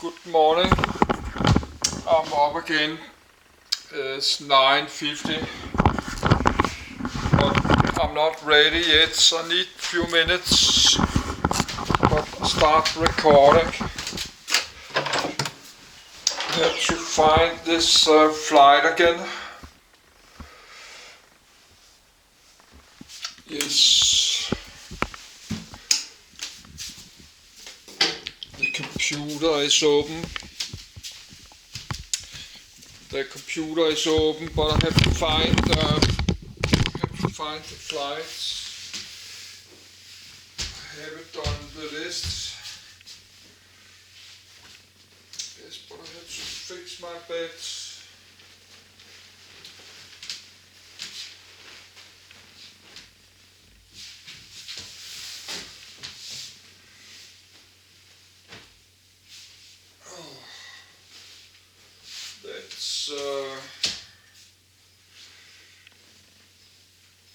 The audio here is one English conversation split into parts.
Good morning. I'm up again. It's 9:50, but I'm not ready yet, so I need a few minutes. But I'll start recording. I have to find this flight again. Yes. The computer is open. The computer is open, but I have to find the flights. I haven't done the list. Yes, but I have to fix my bed. That's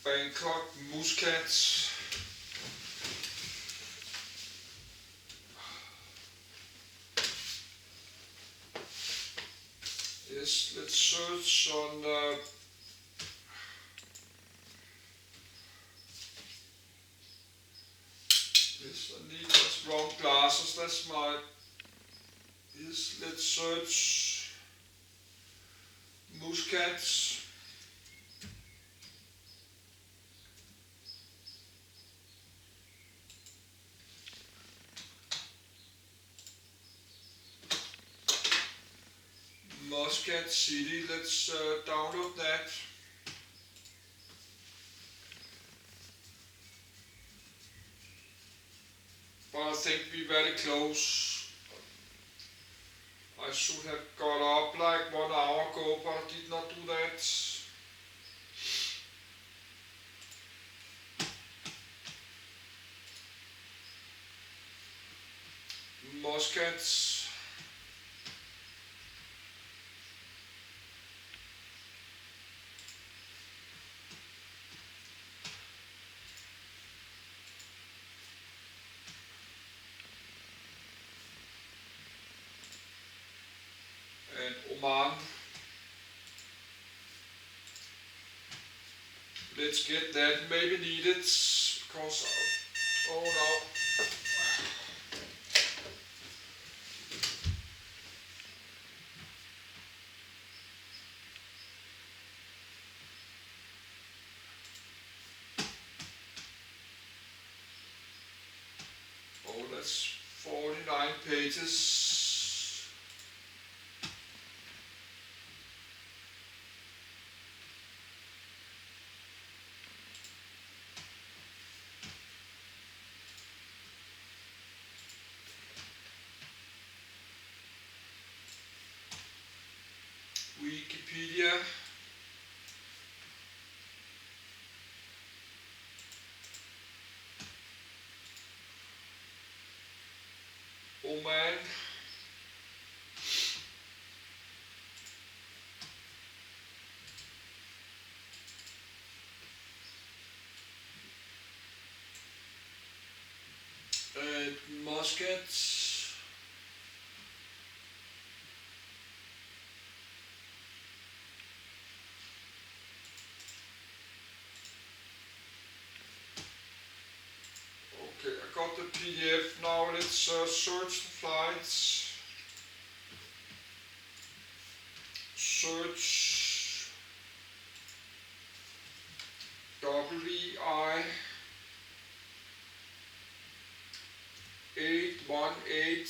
Bangkok, Muscat. Yes, let's search on yes, I need those wrong glasses, that's my yes, let's search Muscat. Muscat City, let's download that. But I think we're very close. I should have got up like 1 hour ago, but I did not do that. Muscat. And Oman. Let's get that, maybe need it, because, oh no. Oh, that's 49 pages. Wikipedia. Oman. And Muscat. Okay, I got the PDF. Now let's search the flights. Search WI 818.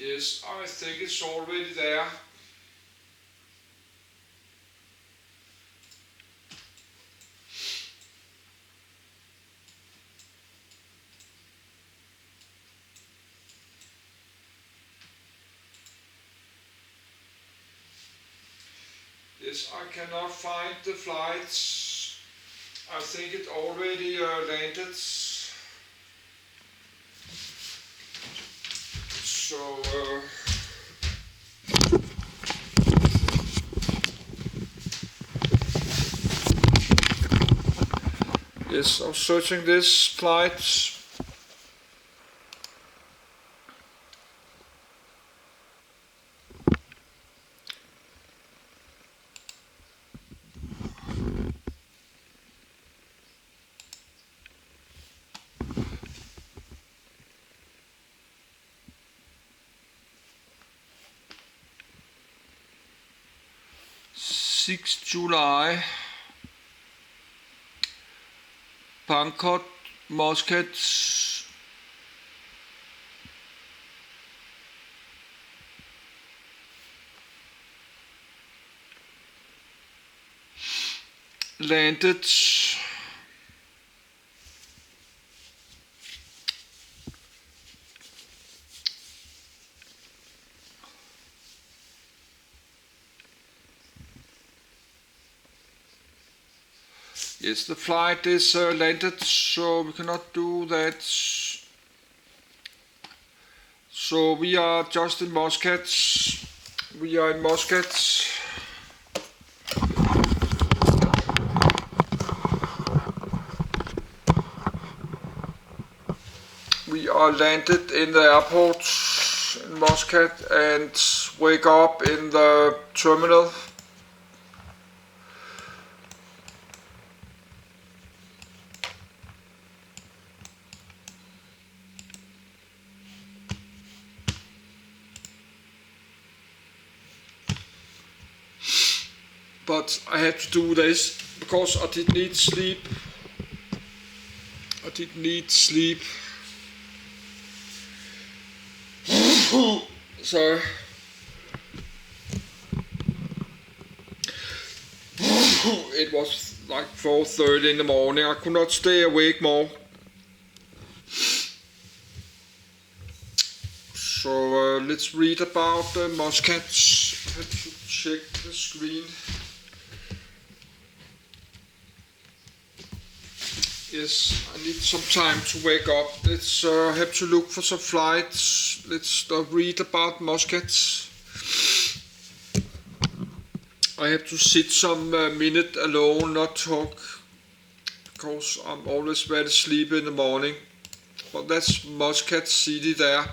Yes, I think it's already there. Yes, I cannot find the flights. I think it already landed. So yes, I'm searching this flight. July, Bangkok, Muscat, landed. Yes, the flight is landed, so we cannot do that. So we are just in Muscat. We are in Muscat. We are landed in the airport in Muscat and wake up in the terminal. But I had to do this because I did need sleep. So it was like 4:30 in the morning. I could not stay awake more. So let's read about the Muscats. I have to check the screen. Yes, I need some time to wake up. Let's have to look for some flights. Let's read about Muscats. I have to sit some minute alone, not talk, because I'm always very sleepy in the morning. But that's Muscat City there.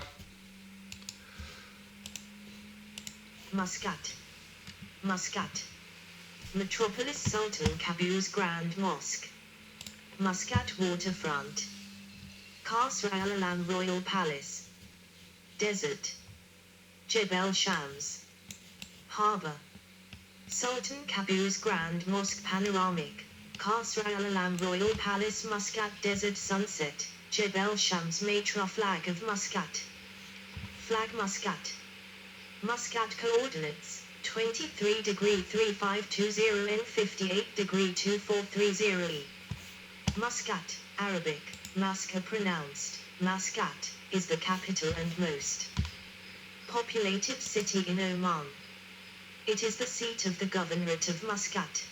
Muscat. Metropolis Sultan Qaboos Grand Mosque. Muscat Waterfront. Qasr Al Alam Royal Palace. Desert. Jebel Shams. Harbour. Sultan Qaboos Grand Mosque Panoramic. Qasr Al Alam Royal Palace Muscat Desert Sunset. Jebel Shams Matra Flag of Muscat. Flag Muscat. Muscat coordinates 23°3520 and 58°2430 E. Muscat, Arabic, Muscat pronounced, Muscat, is the capital and most populated city in Oman. It is the seat of the Governorate of Muscat.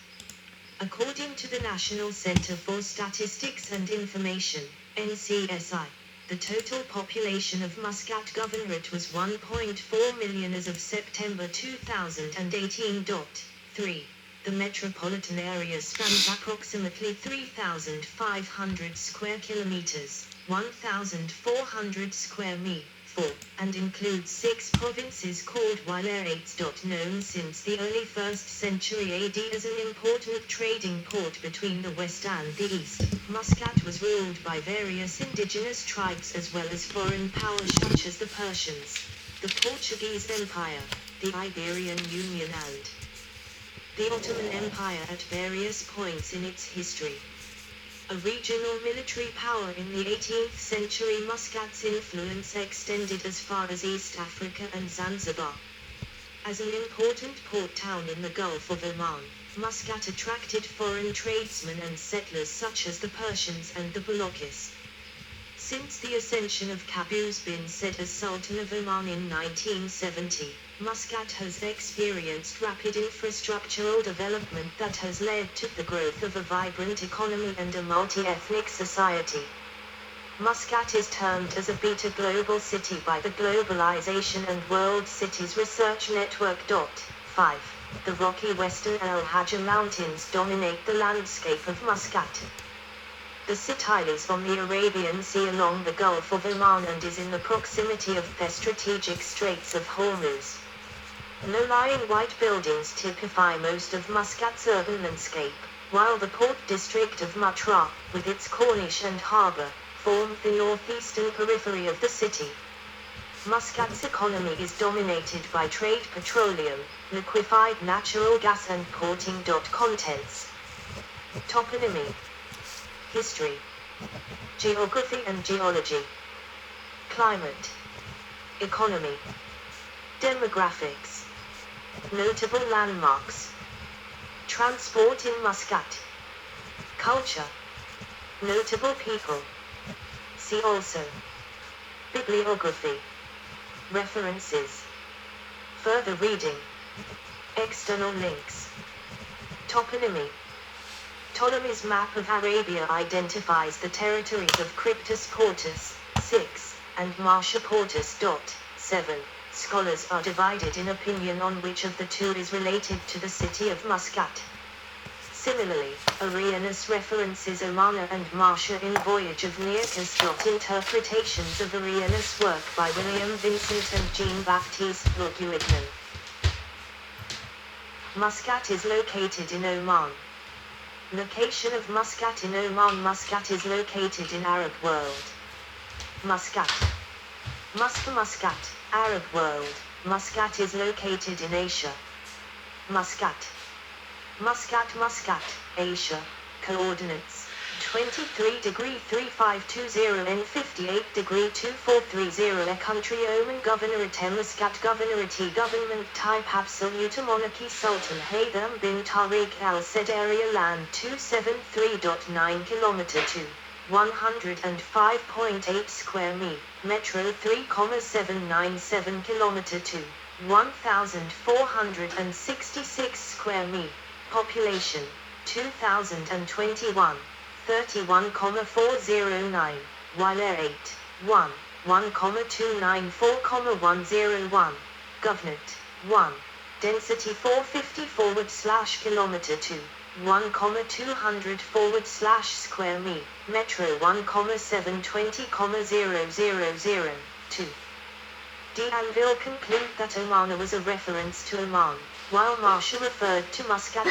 According to the National Center for Statistics and Information, NCSI, the total population of Muscat Governorate was 1.4 million as of September 2018. 3. The metropolitan area spans approximately 3,500 square kilometers, 1,400 square mi, 4, and includes 6 provinces called Wilarates. Known since the early 1st century AD as an important trading port between the west and the east, Muscat was ruled by various indigenous tribes as well as foreign powers such as the Persians, the Portuguese Empire, the Iberian Union and the Ottoman Empire at various points in its history. A regional military power in the 18th century, Muscat's influence extended as far as East Africa and Zanzibar. As an important port town in the Gulf of Oman, Muscat attracted foreign tradesmen and settlers such as the Persians and the Balochis. Since the ascension of Qaboos bin Said as Sultan of Oman in 1970, Muscat has experienced rapid infrastructural development that has led to the growth of a vibrant economy and a multi-ethnic society. Muscat is termed as a beta global city by the Globalization and World Cities Research Network. 5. The rocky western El Hajj Mountains dominate the landscape of Muscat. The city lies on the Arabian Sea along the Gulf of Oman and is in the proximity of the strategic Straits of Hormuz. Low-lying white buildings typify most of Muscat's urban landscape, while the port district of Matra, with its Corniche and harbour, form the northeastern periphery of the city. Muscat's economy is dominated by trade, petroleum, liquefied natural gas and porting. Contents. Toponymy. History. Geography and geology. Climate. Economy. Demographics. Notable landmarks. Transport in Muscat. Culture. Notable people. See also. Bibliography. References. Further reading. External links. Toponymy. Ptolemy's map of Arabia identifies the territories of Cryptus Portus, 6, and Marcia Portus. 7. Scholars are divided in opinion on which of the two is related to the city of Muscat. Similarly, Arrhenius references Omana and Marcia in Voyage of Nearchus. Interpretations of Arrhenius' work by William Vincent and Jean-Baptiste Guignan. Muscat is located in Oman. Location of Muscat in Oman. Muscat is located in Arab world. Muscat. Muscat, Arab world. Muscat is located in Asia. Muscat. Muscat, Asia. Coordinates. 23°3520 and 58°2430. A country. Oman Governorate. Muscat Governorate. Government type. Absolute monarchy. Sultan Haytham bin Tariq Al Said. Area land 273.9 km to 105.8 square mi. Metro 3,797 km to 1,466 square mi. Population 2021 31,409. Wile 8 1 1,294,101. Government 1. Density 450/km to 1,200/square mi. Metro 1,720,000. 2. D'Anville conclude that Omana was a reference to Oman, while Marcia referred to Muscat.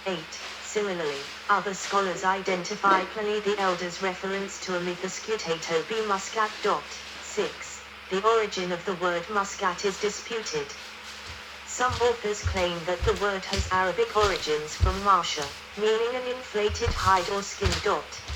8. Similarly, other scholars identify Pliny the Elder's reference to a Mythoscutato B. Muscat. 6. The origin of the word Muscat is disputed. Some authors claim that the word has Arabic origins from Marcia, meaning an inflated hide or skin.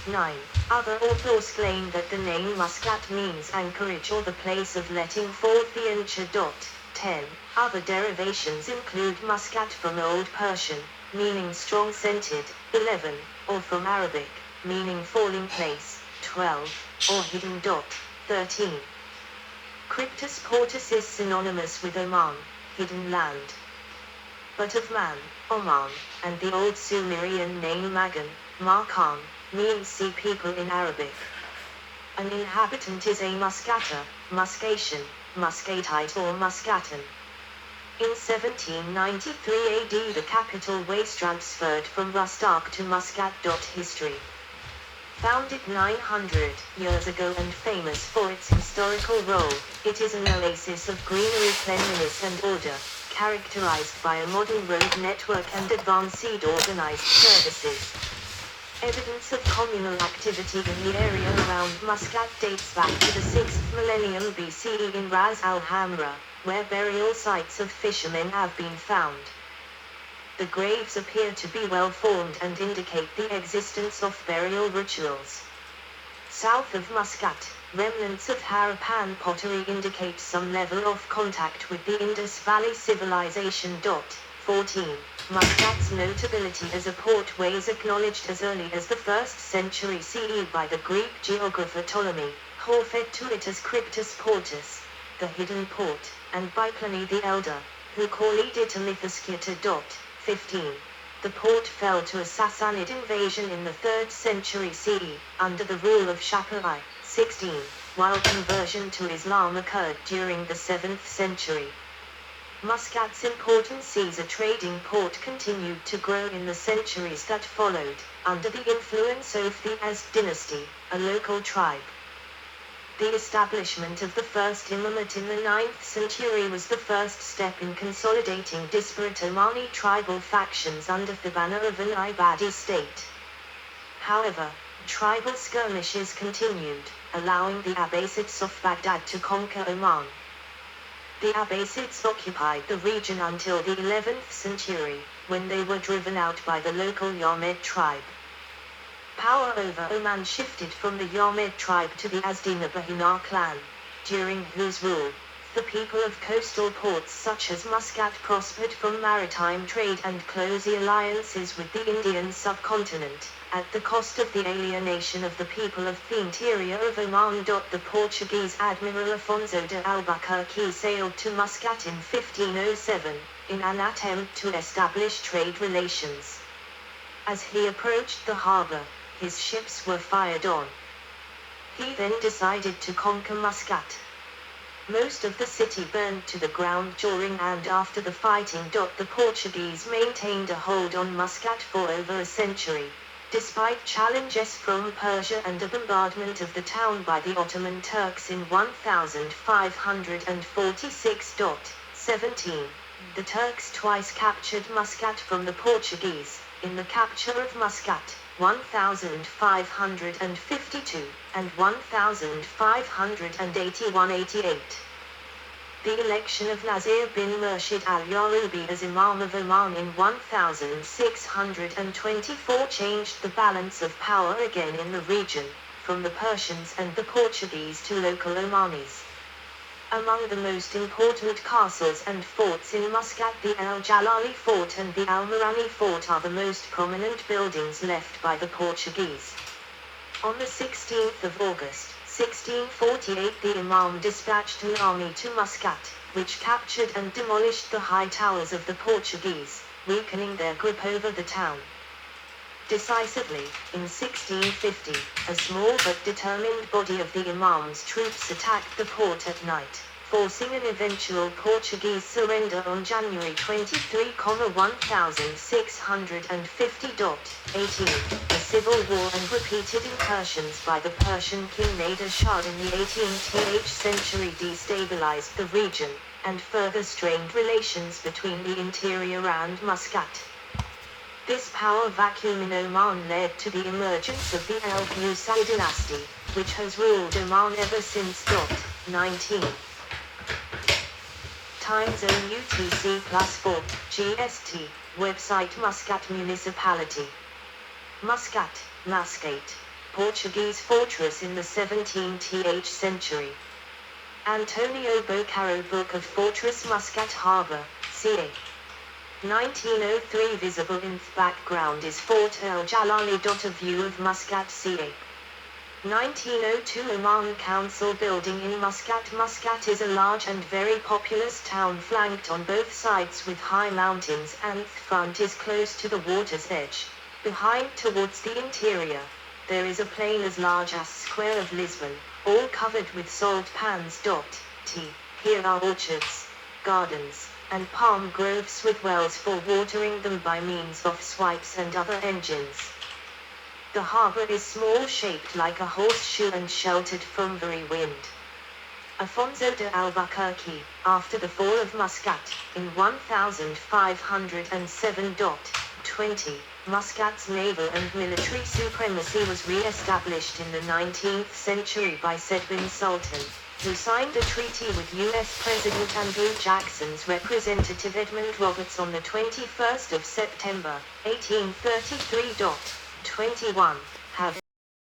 9. Other authors claim that the name Muscat means anchorage or the place of letting forth the anchor. 10. Other derivations include Muscat from Old Persian, meaning strong-scented. 11. Or from Arabic, meaning falling place. 12. Or hidden. 13. Cryptus Portus is synonymous with Oman, hidden land. But of man, Oman, and the old Sumerian name Magan, Markan, means sea people in Arabic. An inhabitant is a Muscata, Muscatian, Muscatite or Muscatan. In 1793 AD the capital was transferred from Rustak to Muscat. History. Founded 900 years ago and famous for its historical role, it is an oasis of greenery, cleanliness and order, characterized by a modern road network and advanced organized services. Evidence of communal activity in the area around Muscat dates back to the 6th millennium BCE in Ras al Hamra, where burial sites of fishermen have been found. The graves appear to be well formed and indicate the existence of burial rituals. South of Muscat, remnants of Harappan pottery indicate some level of contact with the Indus Valley civilization. 14. Muscat's notability as a portway is acknowledged as early as the 1st century CE by the Greek geographer Ptolemy, who referred to it as Cryptus Portus, the hidden port, and by Pliny the Elder, who called it a Lithosciata. 15. The port fell to a Sassanid invasion in the 3rd century CE, under the rule of Shapur I. 16, while conversion to Islam occurred during the 7th century. Muscat's importance as a trading port continued to grow in the centuries that followed, under the influence of the Azd dynasty, a local tribe. The establishment of the first imamate in the 9th century was the first step in consolidating disparate Omani tribal factions under the banner of an Ibadi state. However, tribal skirmishes continued, allowing the Abbasids of Baghdad to conquer Oman. The Abbasids occupied the region until the 11th century, when they were driven out by the local Yamed tribe. Power over Oman shifted from the Yamed tribe to the Azdi-Nabahina clan, during whose rule, the people of coastal ports such as Muscat prospered from maritime trade and close alliances with the Indian subcontinent, at the cost of the alienation of the people of the interior of Oman. The Portuguese Admiral Afonso de Albuquerque sailed to Muscat in 1507, in an attempt to establish trade relations. As he approached the harbour, his ships were fired on. He then decided to conquer Muscat. Most of the city burned to the ground during and after the fighting. The Portuguese maintained a hold on Muscat for over a century, despite challenges from Persia and a bombardment of the town by the Ottoman Turks in 1546. 17. The Turks twice captured Muscat from the Portuguese, in the capture of Muscat, 1552, and 1581-88. The election of Nasir bin Murshid al-Yarubi as Imam of Oman in 1624 changed the balance of power again in the region, from the Persians and the Portuguese to local Omanis. Among the most important castles and forts in Muscat, the Al-Jalali Fort and the Al-Marani Fort are the most prominent buildings left by the Portuguese. On the 16th of August, 1648, the Imam dispatched an army to Muscat, which captured and demolished the high towers of the Portuguese, weakening their grip over the town. Decisively, in 1650, a small but determined body of the Imam's troops attacked the port at night, forcing an eventual Portuguese surrender on January 23, 1650. 18. A civil war and repeated incursions by the Persian king Nader Shah in the 18th century destabilized the region, and further strained relations between the interior and Muscat. This power vacuum in Oman led to the emergence of the Al-Musaid dynasty, which has ruled Oman ever since. 19. Time zone UTC+4, GST, website Muscat Municipality. Muscat, Muscat, Portuguese fortress in the 17th century. Antonio Bocaro Book of Fortress Muscat Harbour, ca. 1903. Visible in the background is Fort El Jalali. A view of Muscat, ca. 1902. Oman Council Building in Muscat. Muscat is a large and very populous town flanked on both sides with high mountains, and the front is close to the water's edge. Behind, towards the interior, there is a plain as large as square of Lisbon, all covered with salt pans. Here are orchards, gardens, and palm groves with wells for watering them by means of swipes and other engines. The harbour is small, shaped like a horseshoe and sheltered from very wind. Afonso de Albuquerque, after the fall of Muscat, in 1507. 20. Muscat's naval and military supremacy was re-established in the 19th century by Said bin Sultan, who signed the treaty with U.S. President Andrew Jackson's representative Edmund Roberts on the 21st of September, 1833. 21.